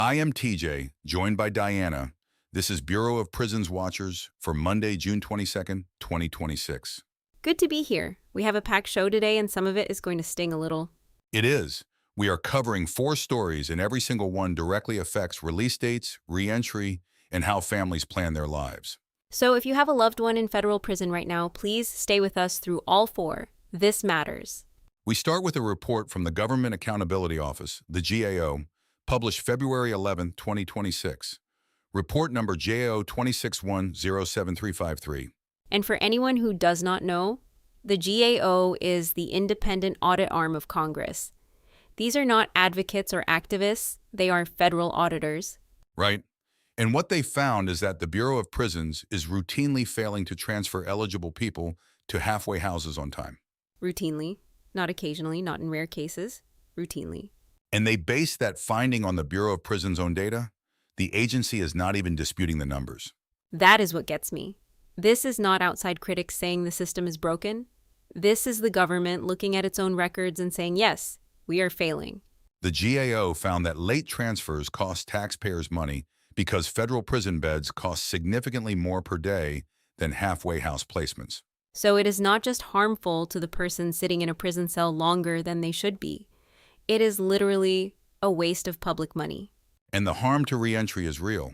I am TJ, joined by Diana. This is Bureau of Prisons Watchers for Monday, June 22nd, 2026. Good to be here. We have a packed show today, and some of it is going to sting a little. It is. We are covering 4 stories, and every single one directly affects release dates, re-entry, and how families plan their lives. So if you have a loved one in federal prison right now, please stay with us through all 4. This matters. We start with a report from the Government Accountability Office, the GAO, published February 11, 2026. Report number GAO 2610753. And for anyone who does not know, the GAO is the independent audit arm of Congress. These are not advocates or activists, they are federal auditors. Right. And what they found is that the Bureau of Prisons is routinely failing to transfer eligible people to halfway houses on time. Routinely, not occasionally, not in rare cases, routinely. And they base that finding on the Bureau of Prisons' own data. The agency is not even disputing the numbers. That is what gets me. This is not outside critics saying the system is broken. This is the government looking at its own records and saying, yes, we are failing. The GAO found that late transfers cost taxpayers money because federal prison beds cost significantly more per day than halfway house placements. So it is not just harmful to the person sitting in a prison cell longer than they should be. It is literally a waste of public money. And the harm to reentry is real.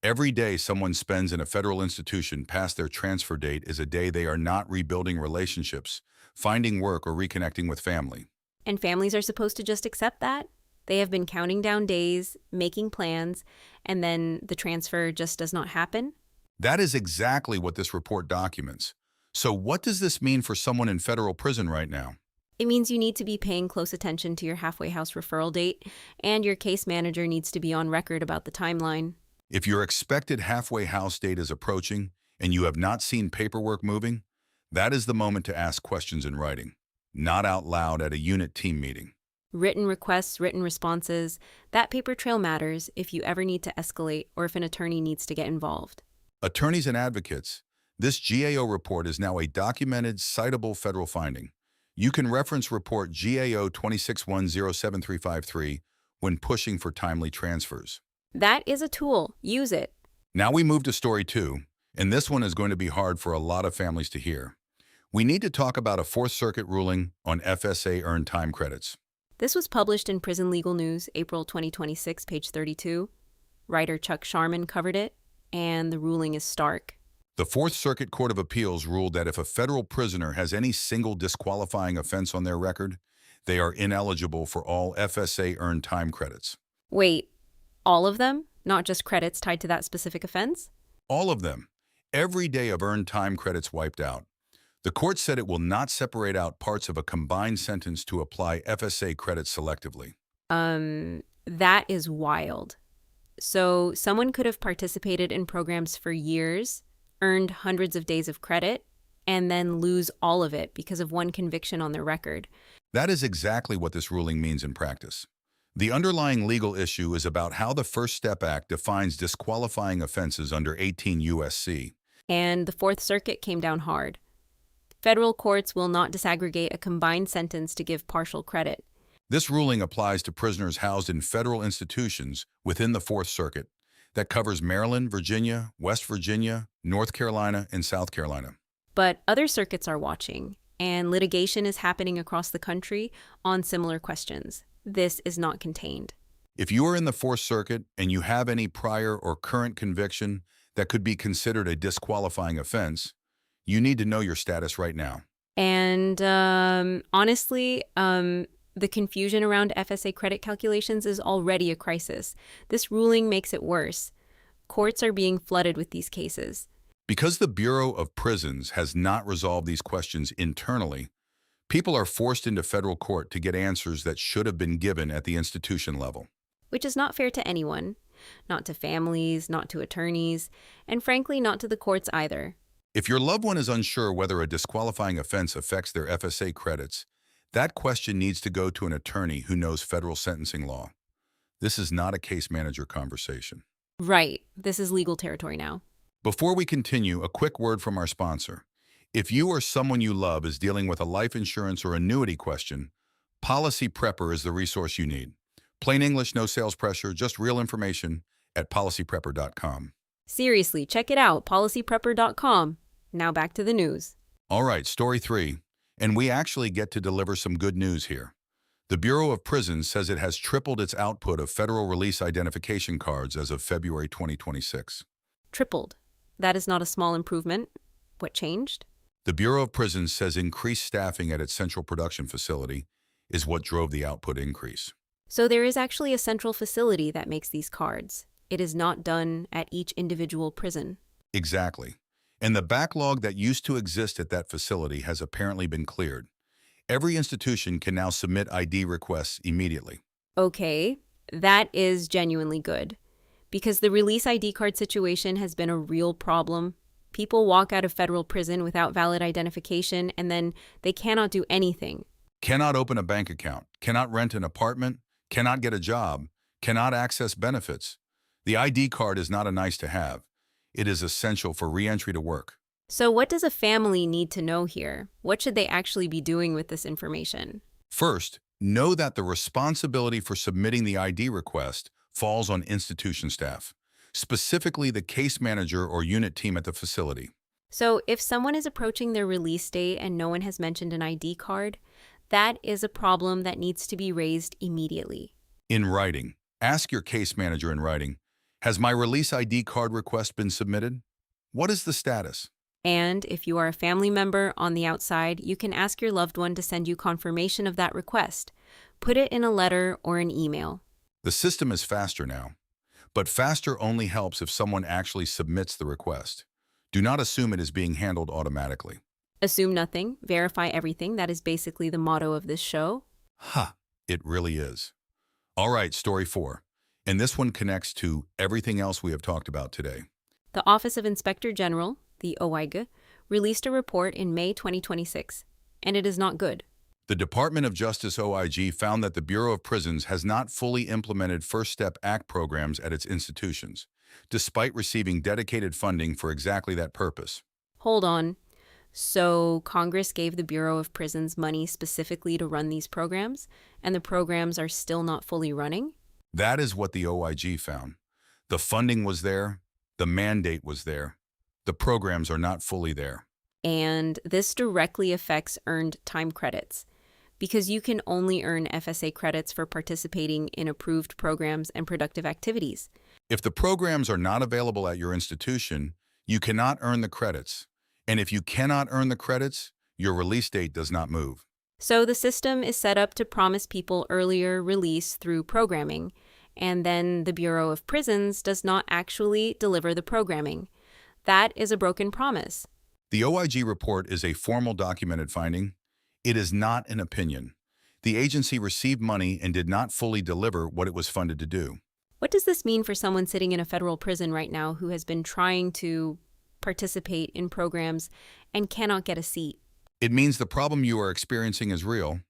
Every day someone spends in a federal institution past their transfer date is a day they are not rebuilding relationships, finding work, or reconnecting with family. And families are supposed to just accept that. They have been counting down days, making plans, and then the transfer just does not happen. That is exactly what this report documents. So what does this mean for someone in federal prison right now? It means you need to be paying close attention to your halfway house referral date, and your case manager needs to be on record about the timeline. If your expected halfway house date is approaching and you have not seen paperwork moving, that is the moment to ask questions in writing, not out loud at a unit team meeting. Written requests, written responses, that paper trail matters if you ever need to escalate or if an attorney needs to get involved. Attorneys and advocates, this GAO report is now a documented, citable federal finding. You can reference report GAO 2610753 when pushing for timely transfers. That is a tool. Use it. Now we move to story 2, and this one is going to be hard for a lot of families to hear. We need to talk about a Fourth Circuit ruling on FSA earned time credits. This was published in Prison Legal News, April 2026, page 32. Writer Chuck Sharman covered it, and the ruling is stark. The Fourth Circuit Court of Appeals ruled that if a federal prisoner has any single disqualifying offense on their record, they are ineligible for all FSA earned time credits. Wait, all of them? Not just credits tied to that specific offense? All of them. Every day of earned time credits wiped out. The court said it will not separate out parts of a combined sentence to apply FSA credits selectively. That is wild. So someone could have participated in programs for years, earned hundreds of days of credit, and then lose all of it because of one conviction on their record. That is exactly what this ruling means in practice. The underlying legal issue is about how the First Step Act defines disqualifying offenses under 18 U.S.C. And the Fourth Circuit came down hard. Federal courts will not disaggregate a combined sentence to give partial credit. This ruling applies to prisoners housed in federal institutions within the Fourth Circuit that covers Maryland, Virginia, West Virginia, North Carolina, and South Carolina. But other circuits are watching, and litigation is happening across the country on similar questions. This is not contained. If you are in the Fourth Circuit and you have any prior or current conviction that could be considered a disqualifying offense, you need to know your status right now. And honestly, the confusion around FSA credit calculations is already a crisis. This ruling makes it worse. Courts are being flooded with these cases. Because the Bureau of Prisons has not resolved these questions internally, people are forced into federal court to get answers that should have been given at the institution level. Which is not fair to anyone. Not to families, not to attorneys, and frankly, not to the courts either. If your loved one is unsure whether a disqualifying offense affects their FSA credits, that question needs to go to an attorney who knows federal sentencing law. This is not a case manager conversation. Right. This is legal territory now. Before we continue, a quick word from our sponsor. If you or someone you love is dealing with a life insurance or annuity question, Policy Prepper is the resource you need. Plain English, no sales pressure, just real information at policyprepper.com. Seriously, check it out, policyprepper.com. Now back to the news. All right, story 3. And we actually get to deliver some good news here. The Bureau of Prisons says it has tripled its output of federal release identification cards as of February 2026. Tripled. That is not a small improvement. What changed? The Bureau of Prisons says increased staffing at its central production facility is what drove the output increase. So there is actually a central facility that makes these cards. It is not done at each individual prison. Exactly. And the backlog that used to exist at that facility has apparently been cleared. Every institution can now submit ID requests immediately. Okay, that is genuinely good. Because the release ID card situation has been a real problem. People walk out of federal prison without valid identification, and then they cannot do anything. Cannot open a bank account, cannot rent an apartment, cannot get a job, cannot access benefits. The ID card is not a nice to have. It is essential for re-entry to work. So what does a family need to know here? What should they actually be doing with this information? First, know that the responsibility for submitting the ID request falls on institution staff, specifically the case manager or unit team at the facility. So if someone is approaching their release date and no one has mentioned an ID card, that is a problem that needs to be raised immediately. In writing, ask your case manager in writing, has my release ID card request been submitted? What is the status? And if you are a family member on the outside, you can ask your loved one to send you confirmation of that request. Put it in a letter or an email. The system is faster now, but faster only helps if someone actually submits the request. Do not assume it is being handled automatically. Assume nothing, verify everything. That is basically the motto of this show. It really is. All right, story 4. And this one connects to everything else we have talked about today. The Office of Inspector General, the OIG, released a report in May 2026, and it is not good. The Department of Justice OIG found that the Bureau of Prisons has not fully implemented First Step Act programs at its institutions, despite receiving dedicated funding for exactly that purpose. Hold on. So Congress gave the Bureau of Prisons money specifically to run these programs, and the programs are still not fully running? That is what the OIG found. The funding was there, the mandate was there. The programs are not fully there. And this directly affects earned time credits, because you can only earn FSA credits for participating in approved programs and productive activities. If the programs are not available at your institution, you cannot earn the credits. And if you cannot earn the credits, your release date does not move. So the system is set up to promise people earlier release through programming, and then the Bureau of Prisons does not actually deliver the programming. That is a broken promise. The OIG report is a formal documented finding. It is not an opinion. The agency received money and did not fully deliver what it was funded to do. What does this mean for someone sitting in a federal prison right now who has been trying to participate in programs and cannot get a seat? It means the problem you are experiencing is real.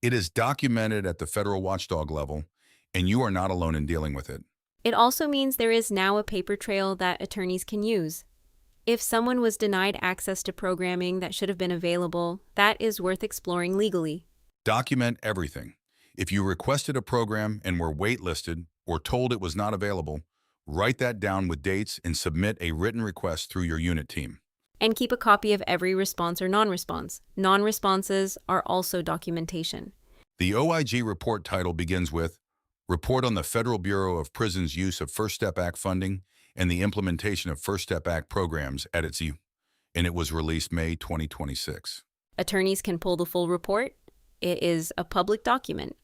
It is documented at the federal watchdog level, and you are not alone in dealing with it. It also means there is now a paper trail that attorneys can use. If someone was denied access to programming that should have been available, that is worth exploring legally. Document everything. If you requested a program and were waitlisted or told it was not available, write that down with dates and submit a written request through your unit team. And keep a copy of every response or non-response. Non-responses are also documentation. The OIG report title begins with Report on the Federal Bureau of Prisons' Use of First Step Act Funding and the Implementation of First Step Act Programs at its and it was released May 2026. Attorneys can pull the full report. It is a public document.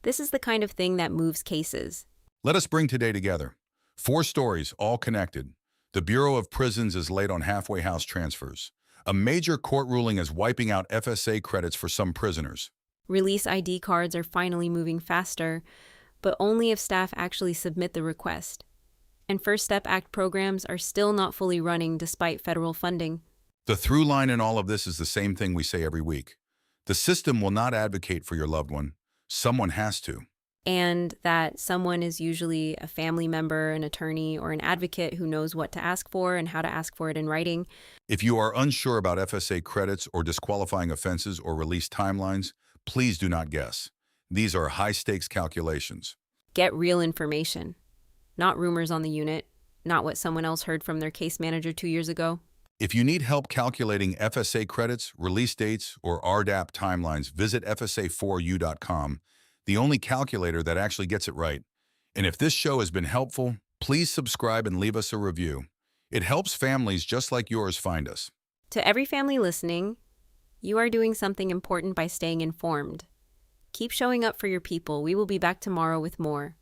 This is the kind of thing that moves cases. Let us bring today together 4 stories, all connected. The Bureau of Prisons is late on halfway house transfers. A major court ruling is wiping out FSA credits for some prisoners. Release ID cards are finally moving faster, but only if staff actually submit the request. And First Step Act programs are still not fully running despite federal funding. The through line in all of this is the same thing we say every week. The system will not advocate for your loved one. Someone has to. And that someone is usually a family member, an attorney, or an advocate who knows what to ask for and how to ask for it in writing. If you are unsure about FSA credits or disqualifying offenses or release timelines, please do not guess. These are high-stakes calculations. Get real information, not rumors on the unit, not what someone else heard from their case manager 2 years ago. If you need help calculating FSA credits, release dates, or RDAP timelines, visit FSA4U.com, the only calculator that actually gets it right. And if this show has been helpful, please subscribe and leave us a review. It helps families just like yours find us. To every family listening, you are doing something important by staying informed. Keep showing up for your people. We will be back tomorrow with more.